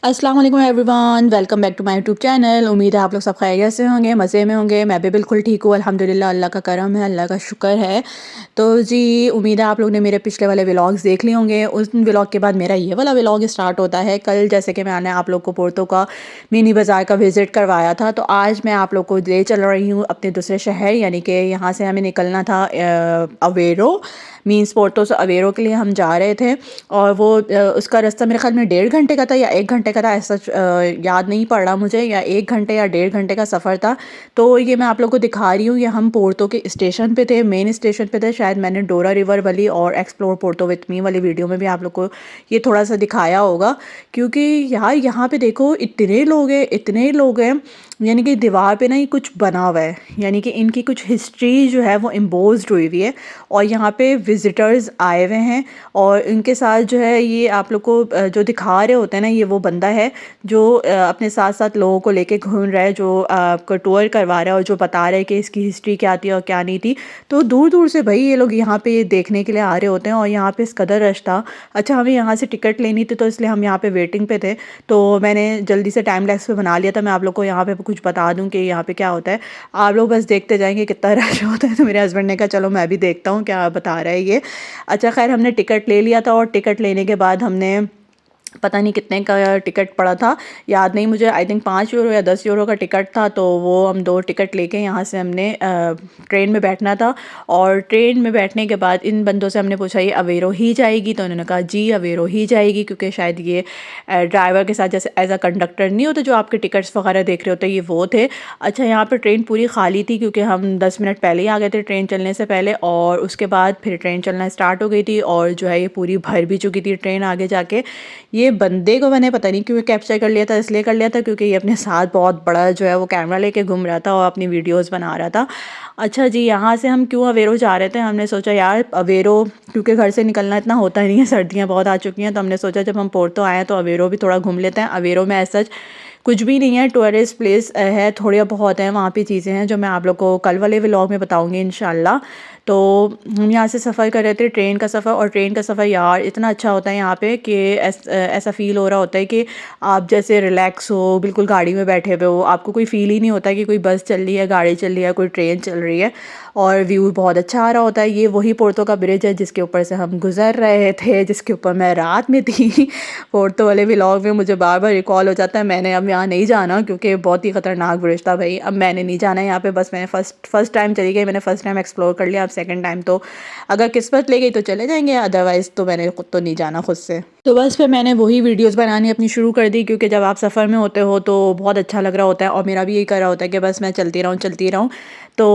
अस्सलाम वालेकुम everyone, welcome back to my YouTube channel. उम्मीद है आप लोग सब खैरियत से होंगे, मज़े में होंगे। मैं भी बिल्कुल ठीक हूँ अल्हम्दुलिल्लाह। अल्लाह का करम है, अल्लाह का शुक्र है। तो जी, उम्मीद है आप लोग ने मेरे पिछले वाले व्लॉग्स देख लिए होंगे। उस व्लॉग के बाद मेरा ये वाला व्लॉग स्टार्ट होता है। कल जैसे कि मैंने आप लोग को पोर्तो का मिनी बाज़ार का विज़िट करवाया था, तो आज मैं आप लोग को ले चल रही हूँ अपने दूसरे शहर, यानी कि यहाँ से हमें निकलना था अवेरो, मीन्स पोर्तो से अवेरो के लिए हम जा रहे थे। और वो उसका रास्ता मेरे ख्याल में 1.5 घंटे का था या 1 घंटे का था, ऐसा याद नहीं पड़ रहा मुझे, या 1 घंटे या 1.5 घंटे का सफ़र था। तो ये मैं आप लोग को दिखा रही हूँ, ये हम पोर्तो के स्टेशन पे थे, मेन स्टेशन पे थे। शायद मैंने डोरा रिवर वाली और एक्सप्लोर पोर्तो विथ मी वाली वीडियो में भी आप लोग को ये थोड़ा सा दिखाया होगा। क्योंकि यार यहाँ पे देखो इतने लोग हैं, यानी कि दीवार पे ना ये कुछ बना हुआ है, यानी कि इनकी कुछ हिस्ट्री जो है वो इम्पोज्ड हुई हुई है। और यहाँ पे विज़िटर्स आए हुए हैं और इनके साथ जो है ये आप लोग को जो दिखा रहे होते हैं ना, ये वो बंदा है जो अपने साथ साथ लोगों को लेके घूम रहा है, जो आपको टूर करवा रहा है और जो बता रहा है कि इसकी हिस्ट्री क्या थी और क्या नहीं थी। तो दूर दूर से भाई ये लोग यहाँ पे देखने के लिए आ रहे होते हैं, और यहाँ पे इस कदर रश था। अच्छा, हमें यहाँ से टिकट लेनी थी, तो इसलिए हम यहाँ पे वेटिंग पे थे। तो मैंने जल्दी से टाइम लैप्स पे बना लिया था। मैं आप लोग को यहाँ पे कुछ बता दूँ कि यहाँ पे क्या होता है, आप लोग बस देखते जाएंगे कितना रश होता है। तो मेरे हस्बैंड ने कहा चलो मैं भी देखता हूँ क्या बता रहा है ये। अच्छा खैर, हमने टिकट ले लिया था, और टिकट लेने के बाद हमने पता नहीं कितने का टिकट पड़ा था, याद नहीं मुझे। आई थिंक 5 यूरो या 10 यूरो का टिकट था। तो वो हम 2 टिकट लेके यहाँ से हमने ट्रेन में बैठना था। और ट्रेन में बैठने के बाद इन बंदों से हमने पूछा ये अवेरो ही जाएगी, तो उन्होंने कहा जी अवेरो ही जाएगी, क्योंकि शायद ये ड्राइवर के साथ जैसे एज अ कंडक्टर नहीं होते जो आपके टिकट्स वगैरह देख रहे होते, ये वो थे। अच्छा, यहाँ पर ट्रेन पूरी खाली थी, क्योंकि हम 10 मिनट पहले ही आ गए थे ट्रेन चलने से पहले, और उसके बाद फिर ट्रेन चलना स्टार्ट हो गई थी। और जो है ये पूरी भर भी चुकी थी ट्रेन आगे जाके। ये बंदे को मैंने पता नहीं क्यों कैप्चर कर लिया था, इसलिए कर लिया था क्योंकि ये अपने साथ बहुत बड़ा जो है वो कैमरा लेके घूम रहा था और अपनी वीडियोस बना रहा था। अच्छा जी, यहाँ से हम क्यों अवेरो जा रहे थे, हमने सोचा यार अवेरो, क्योंकि घर से निकलना इतना होता नहीं है, सर्दियाँ बहुत आ चुकी हैं, तो हमने सोचा जब हम पोर्तो आए तो अवेरो भी थोड़ा घूम लेते हैं। अवेरो में ऐसा कुछ भी नहीं है, टूरिस्ट प्लेस है थोड़ी बहुत है, वहाँ पे चीज़ें हैं जो मैं आप लोग को कल वाले व्लॉग में बताऊँगी इंशाल्लाह। तो हम यहाँ से सफ़र कर रहे थे, ट्रेन का सफ़र। और ट्रेन का सफ़र यार इतना अच्छा होता है यहाँ पे कि ऐसा फ़ील हो रहा होता है कि आप जैसे रिलैक्स हो, बिल्कुल गाड़ी में बैठे हुए हो। आपको कोई फ़ील ही नहीं होता कि कोई बस चल रही है, गाड़ी चल रही है, कोई ट्रेन चल रही है। और व्यू बहुत अच्छा आ रहा होता है। ये वही पोर्तो का ब्रिज है जिसके ऊपर से हम गुज़र रहे थे, जिसके ऊपर मैं रात में थी। पोर्तो वाले व्लॉग में मुझे बार बार रिकॉल हो जाता है, मैंने अब यहाँ नहीं जाना क्योंकि बहुत ही ख़तरनाक ब्रिज था भाई। अब मैंने नहीं जाना है यहाँ पे, बस मैंने फर्स्ट टाइम चली गई, मैंने फ़र्स्ट टाइम एक्सप्लोर कर लिया। अब सेकंड टाइम तो अगर किस्मत ले गई तो चले जाएंगे, अदरवाइज़ तो मैंने खुद तो नहीं जाना खुद से। तो बस फिर मैंने वही वीडियोस बनानी अपनी शुरू कर दी, क्योंकि जब आप सफ़र में होते हो तो बहुत अच्छा लग रहा होता है। और मेरा भी यही कर रहा होता है कि बस मैं चलती रहूँ। तो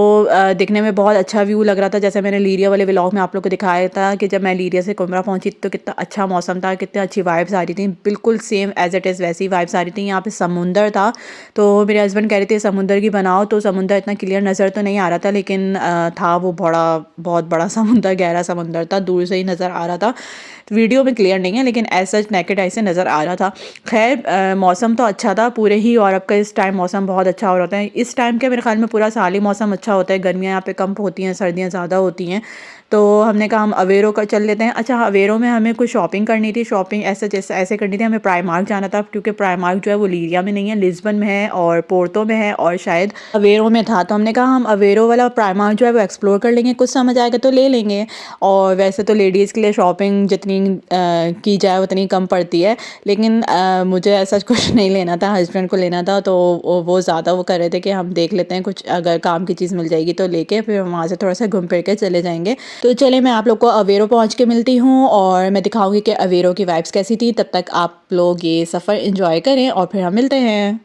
दिखने में बहुत अच्छा व्यू लग रहा था। जैसे मैंने लीरिया वाले व्लॉग में आप लोग को दिखाया था कि जब मैं लीरिया से कुमरा पहुंची तो कितना अच्छा मौसम था, कितनी अच्छी वाइब्स आ रही थी, बिल्कुल सेम एज इट इज़ वैसी वाइब्स आ रही थी। यहाँ पे समुंदर था, तो मेरे हस्बैंड कह रहे थे समुंदर की बनाओ, तो समुंदर इतना क्लियर नज़र तो नहीं आ रहा था, लेकिन था वो बहुत बड़ा समुंदर, गहरा समुंदर था, दूर से ही नज़र आ रहा था। वीडियो में क्लियर नहीं है, लेकिन ऐसा नेकेड आई से नज़र आ रहा था। खैर मौसम तो अच्छा था, पूरे ही यूरोप का इस टाइम मौसम बहुत अच्छा हो रहा है। इस टाइम के मेरे ख्याल में पूरा साल ही मौसम अच्छा होता है। गर्मियाँ यहाँ पे कम होती हैं, सर्दियाँ ज़्यादा होती हैं। तो हमने कहा हम अवेरो का चल लेते हैं। अच्छा, अवेरो में हमें कुछ शॉपिंग करनी थी, शॉपिंग ऐसे करनी थी। हमें प्राइमार्क जाना था, क्योंकि प्राइमार्क जो है वो लीरिया में नहीं है, लिस्बन में है और पोर्तो में है और शायद अवेरो में था। तो हमने कहा हम अवेरो वाला प्राइमार्क जो है वो एक्सप्लोर कर लेंगे, कुछ समझ आएगा तो ले लेंगे। और वैसे तो लेडीज़ के लिए शॉपिंग जितनी की जाए उतनी कम पड़ती है, लेकिन मुझे ऐसा कुछ नहीं लेना था, हस्बैंड को लेना था। तो वो ज़्यादा वो कर रहे थे कि हम देख लेते हैं कुछ, अगर काम की चीज़ मिल जाएगी तो लेके फिर हम वहाँ से थोड़ा सा घूम फिर के चले जाएंगे। तो चले, मैं आप लोग को अवेरो पहुँच के मिलती हूँ और मैं दिखाऊंगी कि अवेरो की वाइब्स कैसी थी। तब तक आप लोग ये सफ़र एंजॉय करें और फिर हम मिलते हैं।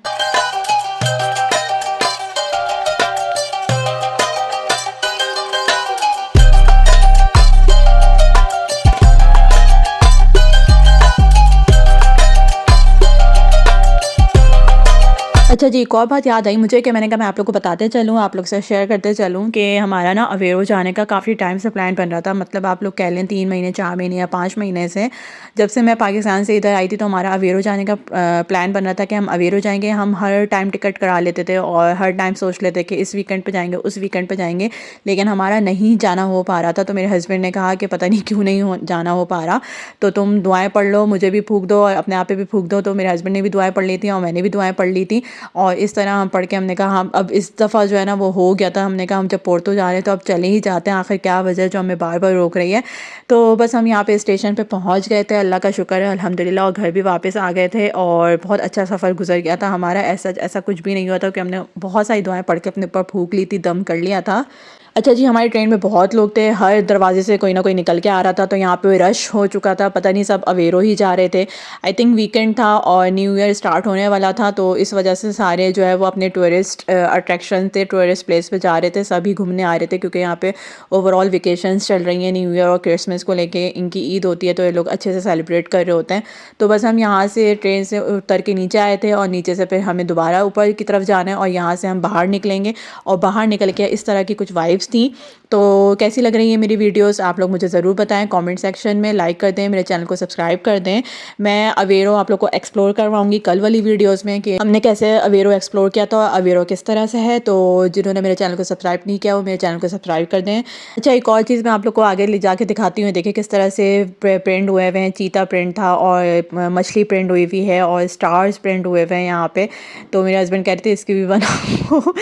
अच्छा जी, एक और बात याद आई मुझे कि मैंने कहा मैं आप लोग को बताते चलूँ, आप लोग से शेयर करते चलूँ कि हमारा ना अवेरो जाने का काफ़ी टाइम से प्लान बन रहा था। मतलब आप लोग कह लें 3 महीने, 4 महीने या 5 महीने से। जब से मैं पाकिस्तान से इधर आई थी तो हमारा अवेरो जाने का प्लान बन रहा था कि हम अवेरो जाएँगे। हम हर टाइम टिकट करा लेते थे और हर टाइम सोच लेते कि इस वीकेंड पे जाएँगे, उस वीकेंड पे जाएँगे। लेकिन हमारा नहीं जाना हो पा रहा था, तो मेरे हस्बैंड ने कहा कि पता नहीं क्यों नहीं जाना हो पा रहा, तो तुम दुआएँ पढ़ लो, मुझे भी फूँक दो और अपने आप पे भी फूँक दो। तो मेरे हस्बैंड ने भी दुआएँ पढ़ ली थी और मैंने भी दुआएँ पढ़ ली थी। और इस तरह हम पढ़ के हमने कहा हम अब इस दफ़ा जो है ना वो हो गया था। हमने कहा हम जब पोर्तो जा रहे हैं तो अब चले ही जाते हैं, आखिर क्या वजह है जो हमें बार-बार रोक रही है। तो बस हम यहाँ पे स्टेशन पे पहुँच गए थे, अल्लाह का शुक्र है अल्हम्दुलिल्लाह, और घर भी वापस आ गए थे और बहुत अच्छा सफ़र गुज़र गया था हमारा। ऐसा ऐसा कुछ भी नहीं हुआ था कि हमने बहुत सारी दुआएँ पढ़ के अपने ऊपर फूँक ली थी, दम कर लिया था। अच्छा जी, हमारी ट्रेन में बहुत लोग थे, हर दरवाज़े से कोई ना कोई निकल के आ रहा था, तो यहाँ पे रश हो चुका था, पता नहीं सब अवेरो ही जा रहे थे। आई थिंक वीकेंड था और न्यू ईयर स्टार्ट होने वाला था, तो इस वजह से सारे जो है वो अपने टूरिस्ट अट्रैक्शन थे, टूरिस्ट प्लेस पे जा रहे थे, सभी घूमने आ रहे थे क्योंकि यहाँ पे ओवरऑल वेकेशंस चल रही हैं न्यू ईयर और क्रिसमस को लेके, इनकी ईद होती है तो ये लोग अच्छे से सेलिब्रेट कर रहे होते हैं। तो बस हम यहाँ से ट्रेन से उतर के नीचे आए थे और नीचे से फिर हमें दोबारा ऊपर की तरफ जाना है और यहाँ से हम बाहर निकलेंगे और बाहर निकल के इस तरह की कुछ वाइब्स थी। तो कैसी लग रही है मेरी वीडियोस आप लोग मुझे ज़रूर बताएं कमेंट सेक्शन में, लाइक कर दें, मेरे चैनल को सब्सक्राइब कर दें। मैं अवेरो आप लोग को एक्सप्लोर करवाऊंगी कल वाली वीडियोस में कि हमने कैसे अवेरो एक्सप्लोर किया था, अवेरो किस तरह से है। तो जिन्होंने मेरे चैनल को सब्सक्राइब नहीं किया वो मेरे चैनल को सब्सक्राइब कर दें। अच्छा, एक और चीज़ मैं आप लोग को आगे ले जाके दिखाती हूँ। देखिए किस तरह से प्रिंट हुए हुए हैं, चीता प्रिंट था और मछली प्रिंट हुई हुई है और स्टार्स प्रिंट हुए हुए हैं यहाँ पे। तो मेरे हस्बैंड कह रहे थे इसकी भी बनाओ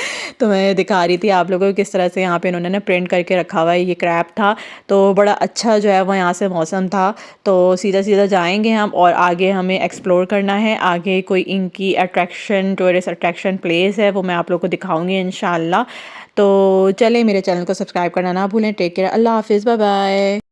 तो मैं दिखा रही थी आप लोगों को किस तरह से यहाँ पे इन्होंने ना प्रिंट करके रखा हुआ है। ये क्रैप था, तो बड़ा अच्छा जो है वो यहाँ से मौसम था। तो सीधा सीधा जाएंगे हम और आगे हमें एक्सप्लोर करना है। आगे कोई इनकी अट्रैक्शन, टूरिस्ट अट्रैक्शन प्लेस है, वो मैं आप लोग को दिखाऊंगी इंशाल्लाह। तो चले, मेरे चैनल को सब्सक्राइब करना ना भूलें। टेक केयर, अल्लाह हाफिज़, बाय बाय।